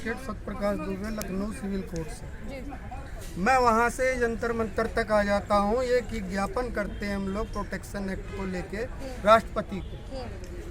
Advocate Satyaprakash Dubey, Lucknow civil court से। मैं वहाँ से जंतर मंतर तक आ जाता हूँ। ये कि ज्ञापन करते हैं हम लोग प्रोटेक्शन एक्ट को लेके राष्ट्रपति को।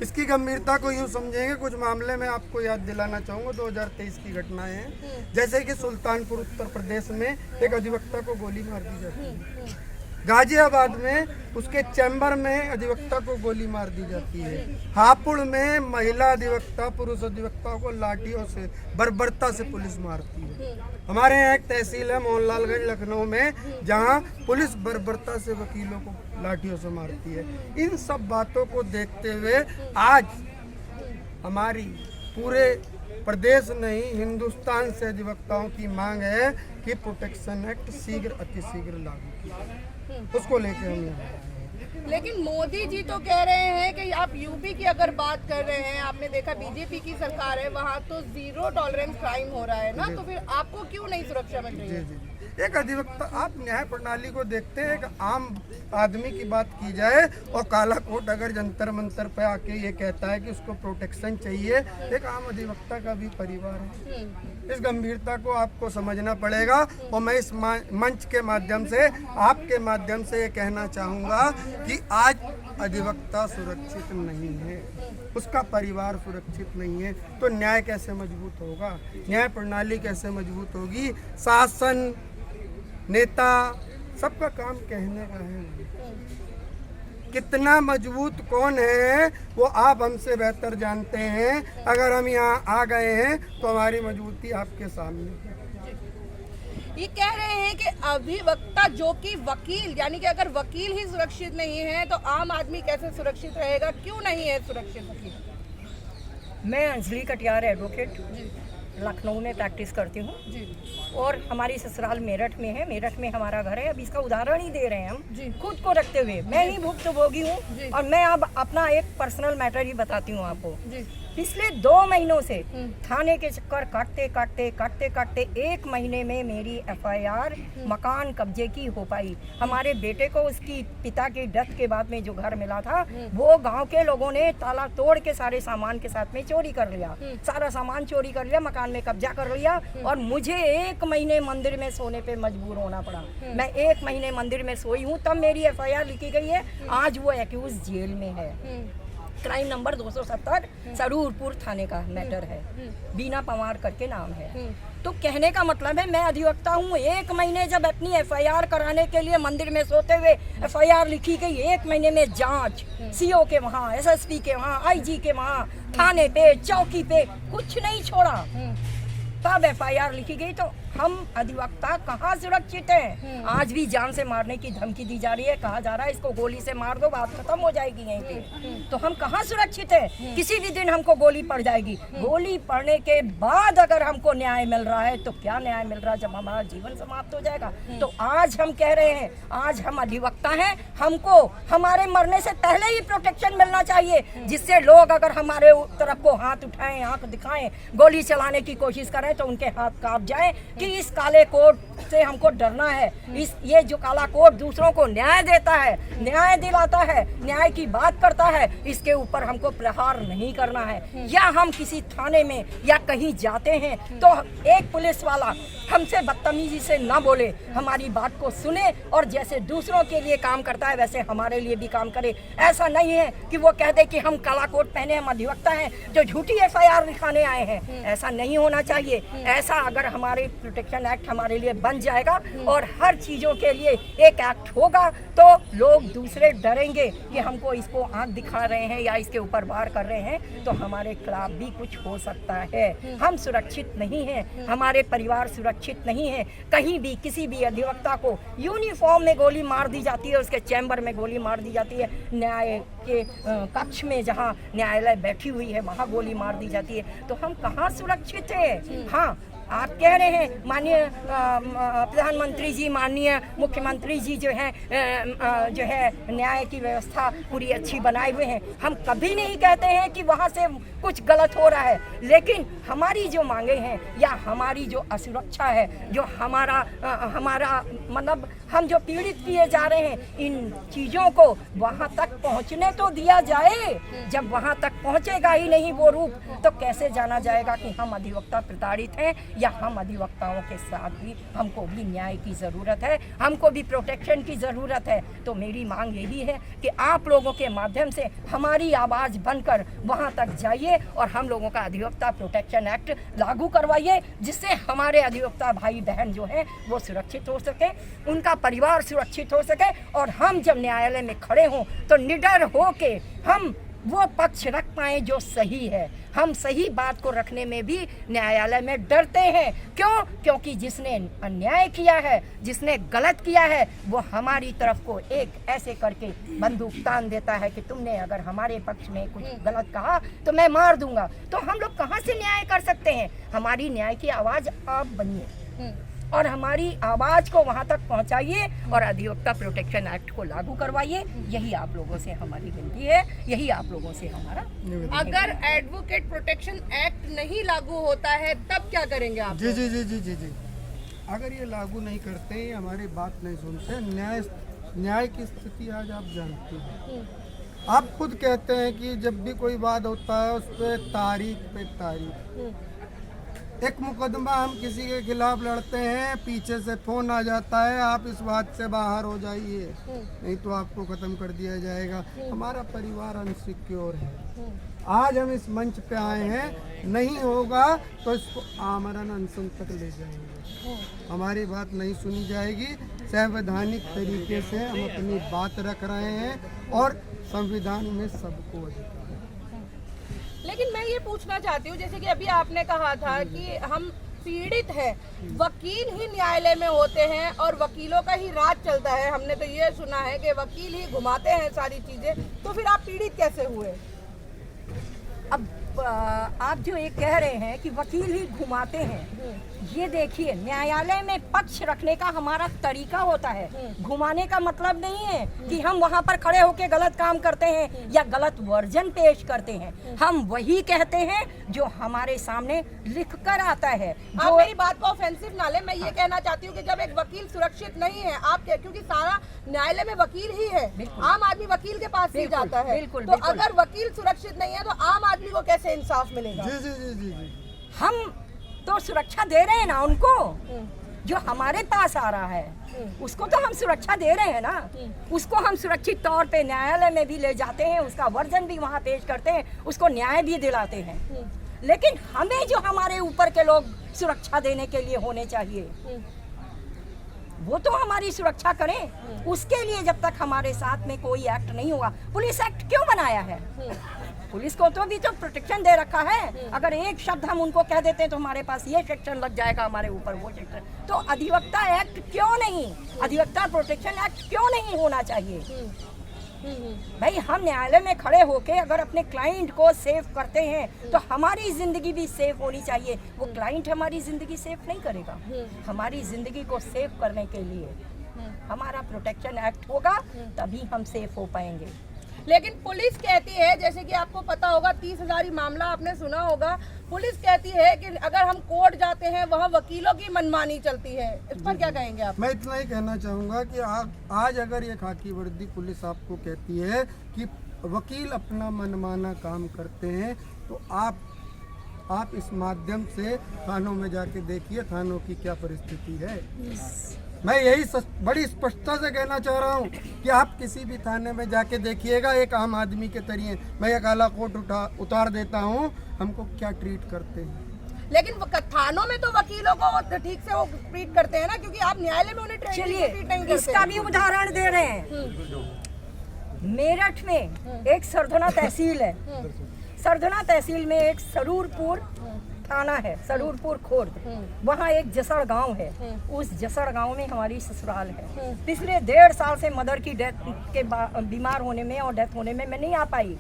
इसकी गंभीरता को यूँ समझेंगे, कुछ मामले में आपको याद दिलाना चाहूँगा। 2023 की घटनाएं हैं, जैसे कि सुल्तानपुर उत्तर प्रदेश में एक अधिवक्ता को गोली मार दी जाती है। गाजियाबाद में उसके चैम्बर में अधिवक्ता को गोली मार दी जाती है। हापुड़ में महिला अधिवक्ता पुरुष अधिवक्ता को लाठियों से बर्बरता से पुलिस मारती है। हमारे यहाँ एक तहसील है मोहनलालगंज लखनऊ में, जहाँ पुलिस बर्बरता से वकीलों को लाठियों से मारती है। इन सब बातों को देखते हुए आज हमारी पूरे प्रदेश नहीं हिंदुस्तान से अधिवक्ताओं की मांग है कि प्रोटेक्शन एक्ट शीघ्र अतिशीघ्र लागू किया जाए। उसको लेके हम यहाँ आए हैं। लेकिन मोदी जी तो कह रहे हैं कि आप यूपी की अगर बात कर रहे हैं, आपने देखा बीजेपी की सरकार है, वहाँ तो 0 टॉलरेंस क्राइम हो रहा है ना, तो फिर आपको क्यों नहीं सुरक्षा मिल रही है? जी। एक अधिवक्ता, आप न्याय प्रणाली को देखते हैं, एक आम आदमी की बात की जाए और काला कोट अगर जंतर मंतर पे आके ये कहता है कि उसको प्रोटेक्शन चाहिए, एक आम अधिवक्ता का भी परिवार है। इस गंभीरता को आपको समझना पड़ेगा। और मैं इस मंच के माध्यम से, आपके माध्यम से ये कहना चाहूँगा कि आज अधिवक्ता सुरक्षित नहीं है, उसका परिवार सुरक्षित नहीं है, तो न्याय कैसे मजबूत होगा, न्याय प्रणाली कैसे मजबूत होगी? शासन, नेता, सबका काम कहने का है। कितना मजबूत कौन है वो आप हमसे बेहतर जानते हैं। अगर हम यहाँ आ गए हैं तो हमारी मजबूती आपके सामने है। ये कह रहे हैं कि अधिवक्ता जो कि वकील, यानी कि अगर वकील ही सुरक्षित नहीं है तो आम आदमी कैसे सुरक्षित रहेगा? क्यों नहीं है सुरक्षित वकील? मैं अंजलि कटियार एडवोकेट लखनऊ में प्रैक्टिस करती हूँ और हमारी ससुराल मेरठ में है। मेरठ में हमारा घर है। अब इसका उदाहरण ही दे रहे हैं हम खुद को रखते हुए। मैं ही भुक्तभोगी हूँ और मैं अब अपना एक पर्सनल मैटर ही बताती हूँ आपको। पिछले 2 महीनों से थाने के चक्कर काटते 1 महीने में मेरी FIR मकान कब्जे की हो पाई। हमारे बेटे को उसकी पिता की डेथ के बाद में जो घर मिला था वो गांव के लोगों ने ताला तोड़ के सारे सामान के साथ में चोरी कर लिया। सारा सामान चोरी कर लिया, मकान में कब्जा कर लिया और मुझे 1 महीने मंदिर में सोने पे मजबूर होना पड़ा। मैं 1 महीने मंदिर में सोई हूँ, तब मेरी FIR लिखी गई है। आज वो एक्यूज जेल में है। क्राइम नंबर 270 सरूरपुर थाने का मैटर है। बीना पवार करके नाम है। तो कहने का मतलब है मैं अधिवक्ता हूँ। 1 महीने जब अपनी FIR कराने के लिए मंदिर में सोते हुए FIR लिखी गई, 1 महीने में जांच CO के वहाँ, SSP के वहाँ, IG के वहाँ, थाने पे, चौकी पे कुछ नहीं छोड़ा, तब FIR लिखी गई। तो हम अधिवक्ता कहाँ सुरक्षित हैं? आज भी जान से मारने की धमकी दी जा रही है। कहा जा रहा है इसको गोली से मार दो, बात खत्म हो जाएगी यहीं पे। तो हम कहाँ सुरक्षित हैं? किसी भी दिन हमको गोली पड़ जाएगी। गोली पड़ने के बाद अगर हमको न्याय मिल रहा है तो क्या न्याय मिल रहा है जब हमारा जीवन समाप्त हो जाएगा? तो आज हम कह रहे हैं, आज हम अधिवक्ता हैं, हमको हमारे मरने से पहले ही प्रोटेक्शन मिलना चाहिए, जिससे लोग अगर हमारे तरफ को हाथ उठाएं, आंख दिखाएं, गोली चलाने की कोशिश करें तो उनके हाथ कांप जाएं कि इस काले कोट से हमको डरना है। ये जो काला कोट दूसरों को न्याय देता है, न्याय दिलाता है, न्याय की बात करता है, इसके ऊपर हमको प्रहार नहीं करना है। या हम किसी थाने में या कहीं जाते हैं तो एक पुलिस वाला हमसे बदतमीजी से ना बोले, हमारी बात को सुने और जैसे दूसरों के लिए काम करता है वैसे हमारे लिए भी काम करे। ऐसा नहीं है कि वो कह दे कि हम काला कोट पहने हम अधिवक्ता हैं जो झूठी FIR लिखाने आए हैं। ऐसा नहीं होना चाहिए। ऐसा अगर हमारे प्रोटेक्शन एक्ट हमारे लिए बन जाएगा और हर चीज़ों के लिए एक एक्ट होगा तो लोग दूसरे डरेंगे कि हमको इसको आंख दिखा रहे हैं या इसके ऊपर वार कर रहे हैं, तो हमारे खिलाफ भी कुछ हो सकता है। हम सुरक्षित नहीं हैं, हमारे परिवार सुरक्षित नहीं है। कहीं भी किसी भी अधिवक्ता को यूनिफॉर्म में गोली मार दी जाती है, उसके चैम्बर में गोली मार दी जाती है, न्याय के कक्ष में जहाँ न्यायालय बैठी हुई है वहाँ गोली मार दी जाती है, तो हम कहाँ सुरक्षित हैं? हाँ, आप कह रहे हैं माननीय प्रधानमंत्री जी, माननीय मुख्यमंत्री जी जो है न्याय की व्यवस्था पूरी अच्छी बनाए हुए हैं। हम कभी नहीं कहते हैं कि वहाँ से कुछ गलत हो रहा है, लेकिन हमारी जो मांगे हैं या हमारी जो असुरक्षा है, जो हमारा मतलब हम जो पीड़ित किए जा रहे हैं, इन चीज़ों को वहाँ तक पहुँचने तो दिया जाए। जब वहाँ तक पहुँचेगा ही नहीं वो रूप, तो कैसे जाना जाएगा कि हम अधिवक्ता प्रताड़ित हैं या हम अधिवक्ताओं के साथ भी हमको भी न्याय की ज़रूरत है, हमको भी प्रोटेक्शन की ज़रूरत है। तो मेरी मांग यही है कि आप लोगों के माध्यम से हमारी आवाज़ बनकर वहाँ तक जाइए और हम लोगों का अधिवक्ता प्रोटेक्शन एक्ट लागू करवाइए, जिससे हमारे अधिवक्ता भाई बहन जो हैं वो सुरक्षित हो सके, उनका परिवार सुरक्षित हो सके, और हम जब न्यायालय में खड़े हों तो निडर हो के हम वो पक्ष रख पाएँ जो सही है। हम सही बात को रखने में भी न्यायालय में डरते हैं। क्यों? क्योंकि जिसने अन्याय किया है, जिसने गलत किया है, वो हमारी तरफ को एक ऐसे करके बंदूक तान देता है कि तुमने अगर हमारे पक्ष में कुछ गलत कहा तो मैं मार दूंगा। तो हम लोग कहाँ से न्याय कर सकते हैं? हमारी न्याय की आवाज़ आप बनिए और हमारी आवाज़ को वहाँ तक पहुँचाइए और अधिवक्ता प्रोटेक्शन एक्ट को लागू करवाइए। यही आप लोगों से हमारी विनती है, यही आप लोगों से हमारा। अगर एडवोकेट प्रोटेक्शन एक्ट नहीं लागू होता है तब क्या करेंगे आप? जी जी जी जी जी जी अगर ये लागू नहीं करते, हमारी बात नहीं सुनते, न्याय की स्थिति आज आप जानते हैं। आप खुद कहते हैं कि जब भी कोई वाद होता है उस पर तारीख पे तारीख, एक मुकदमा हम किसी के खिलाफ लड़ते हैं, पीछे से फोन आ जाता है आप इस बात से बाहर हो जाइए, नहीं तो आपको खत्म कर दिया जाएगा। हमारा परिवार अनसिक्योर है। आज हम इस मंच पे आए हैं, नहीं होगा तो इसको आमरण अनशन तक ले जाएंगे। हमारी बात नहीं सुनी जाएगी। संवैधानिक तरीके से हम अपनी बात रख रहे हैं और संविधान में सबको अधिकार है। लेकिन मैं ये पूछना चाहती हूँ, जैसे कि अभी आपने कहा था कि हम पीड़ित हैं, वकील ही न्यायालय में होते हैं और वकीलों का ही राज चलता है। हमने तो ये सुना है कि वकील ही घुमाते हैं सारी चीजें, तो फिर आप पीड़ित कैसे हुए? अब आप जो ये कह रहे हैं कि वकील ही घुमाते हैं, ये देखिए न्यायालय में पक्ष रखने का हमारा तरीका होता है। घुमाने का मतलब नहीं है कि हम वहाँ पर खड़े होकर गलत काम करते हैं या गलत वर्जन पेश करते हैं। हम वही कहते हैं जो हमारे सामने लिख कर आता है। आप मेरी बात को ऑफेंसिव ना ले, मैं ये कहना चाहती हूँ कि जब एक वकील सुरक्षित नहीं है, आप क्योंकि सारा न्यायालय में वकील ही है, आम आदमी वकील के पास ही जाता है, तो अगर वकील सुरक्षित नहीं है तो आम आदमी को कैसे इंसाफ मिलेगा? जी जी जी जी जी हम तो सुरक्षा दे रहे हैं ना उनको, जो हमारे पास आ रहा है उसको तो हम सुरक्षा दे रहे हैं ना। उसको हम सुरक्षित तौर पे न्यायालय में भी ले जाते हैं, उसका वर्जन भी वहाँ पेश करते हैं, उसको न्याय भी दिलाते हैं। लेकिन हमें जो हमारे ऊपर के लोग सुरक्षा देने के लिए होने चाहिए, वो तो हमारी सुरक्षा करें। उसके लिए जब तक हमारे साथ में कोई एक्ट नहीं होगा, पुलिस एक्ट क्यों बनाया है? पुलिस को तो भी तो प्रोटेक्शन दे रखा है। अगर एक शब्द हम उनको कह देते हैं तो हमारे पास ये सेक्शन लग जाएगा, हमारे ऊपर वो सेक्शन। तो अधिवक्ता एक्ट क्यों नहीं, अधिवक्ता प्रोटेक्शन एक्ट क्यों नहीं होना चाहिए? भाई हम न्यायालय में खड़े होके अगर अपने क्लाइंट को सेव करते हैं तो हमारी जिंदगी भी सेफ होनी चाहिए। वो क्लाइंट हमारी जिंदगी सेफ नहीं करेगा। हमारी जिंदगी को सेव करने के लिए हमारा प्रोटेक्शन एक्ट होगा, तभी हम सेफ हो पाएंगे। लेकिन पुलिस कहती है, जैसे कि आपको पता होगा 30,000 मामला आपने सुना होगा, पुलिस कहती है कि अगर हम कोर्ट जाते हैं वहाँ वकीलों की मनमानी चलती है। इस पर क्या कहेंगे आप? मैं इतना ही कहना चाहूँगा कि आज अगर ये खाकी वर्दी पुलिस आपको कहती है कि वकील अपना मनमाना काम करते हैं, तो आप इस माध्यम से थानों में जाके देखिए थानों की क्या परिस्थिति है। मैं यही बड़ी स्पष्टता से कहना चाह रहा हूँ कि आप किसी भी थाने में जाके देखिएगा, एक आम आदमी के तरीके मैं एक काला कोट उतार देता हूँ, हमको क्या ट्रीट करते हैं। लेकिन थानों में तो वकीलों को ठीक से वो ट्रीट करते हैं ना, क्योंकि आप न्यायालय में उन्हें ट्रीट नहीं करते। इसका भी उदाहरण दे रहे हैं। मेरठ में एक सरधना तहसील है। सरधना तहसील में एक सरूरपुर थाना है सरूरपुर खुर्द, वहाँ एक जसड़ गांव है, उस जसड़ गांव में हमारी ससुराल है। पिछले 1.5 साल से मदर की डेथ के बीमार होने में और डेथ होने में मैं नहीं आ पाई,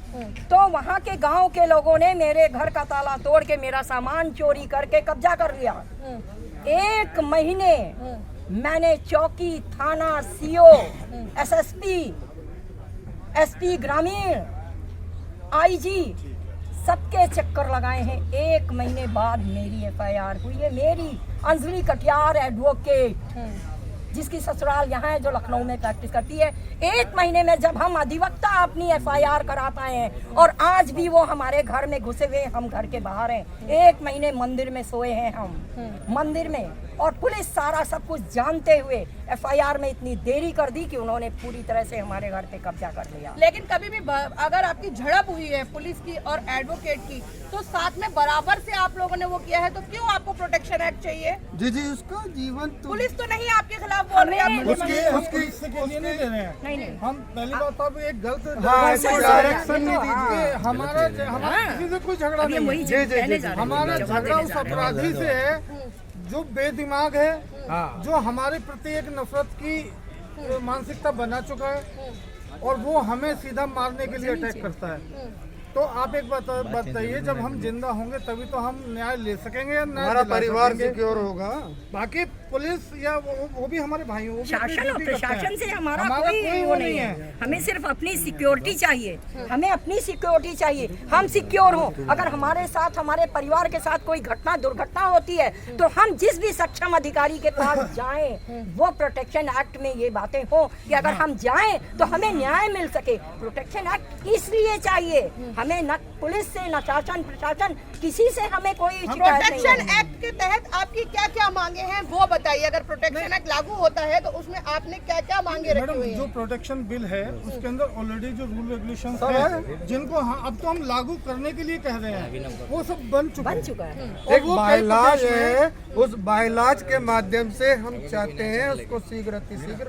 तो वहाँ के गांव के लोगों ने मेरे घर का ताला तोड़ के मेरा सामान चोरी करके कब्जा कर लिया। 1 महीने मैंने चौकी, थाना, सीओ, एसएसपी, एसपी ग्रामीण, आईजी सबके चक्कर लगाए हैं। 1 महीने बाद मेरी एफआईआर हुई है। मेरी अंजलि कटियार एडवोकेट, जिसकी ससुराल यहाँ है, जो लखनऊ में प्रैक्टिस करती है, 1 महीने में जब हम अधिवक्ता अपनी एफआईआर करा पाए हैं और आज भी वो हमारे घर में घुसे हुए, हम घर के बाहर हैं। 1 महीने मंदिर में सोए हैं हम, मंदिर में, और पुलिस सारा सब कुछ जानते हुए एफआईआर में इतनी देरी कर दी कि उन्होंने पूरी तरह से हमारे घर पे कब्जा कर लिया। लेकिन कभी भी अगर आपकी झड़प हुई है पुलिस की और एडवोकेट की, तो साथ में बराबर से आप लोगों ने वो किया है, तो क्यों आपको प्रोटेक्शन एक्ट चाहिए? जी उसका जीवन तो पुलिस तो नहीं आपके खिलाफ बोल रही है, उसके लिए नहीं दे रहे हैं। नहीं हम पहली बात तो एक गलत हाँ, ऐसे डायरेक्शन नहीं दीजिए। हमारा किसी से कोई झगड़ा नहीं वही है। कहने जा रहे हैं। हमारा झगड़ा उस अपराधी से है जो बेदिमाग है, जो हमारे प्रति एक नफरत की मानसिकता बना चुका है, और वो हमें सीधा मारने के लिए अटैक करता है। तो आप एक बात बताइए, जब हम जिंदा होंगे तभी तो हम न्याय ले सकेंगे या न्याय हमारा दिला परिवार सकेंगे। सिक्योर होगा। बाकी पुलिस या वो भी हमारे भाई, वो भी अपनी शासन और ड्यूटी करते हैं। प्रशासन से हमारा हमारा कोई वो नहीं है। हमें सिर्फ अपनी सिक्योरिटी चाहिए, हमें अपनी सिक्योरिटी चाहिए। हम सिक्योर हों। अगर हमारे साथ, हमारे परिवार के साथ कोई घटना, दुर्घटना होती है, तो हम जिस भी सक्षम अधिकारी के पास जाएं, वो प्रोटेक्शन एक्ट में ये बातें हो कि अगर हम जाएं तो हमें न्याय मिल सके। प्रोटेक्शन एक्ट इसलिए चाहिए हमें, न पुलिस से, न शासन प्रशासन, किसी से हमें कोई शिकायत नहीं प्रोटेक्शन है। एक्ट के तहत आपकी क्या क्या मांगे हैं वो बताइए। अगर प्रोटेक्शन एक्ट लागू होता है तो उसमें आपने क्या क्या मांगे रखी मैडम, हुई जो हैं? प्रोटेक्शन बिल है उसके अंदर ऑलरेडी जो रूल रेगुलेशन है, जिनको अब तो हम लागू करने के लिए कह रहे हैं, वो सब बन चुका है। और एक वो कई बायलाज प्रदेश में- है, उस बायलाज के माध्यम से हम चाहते हैं उसको शीघ्र अतिशीघ्र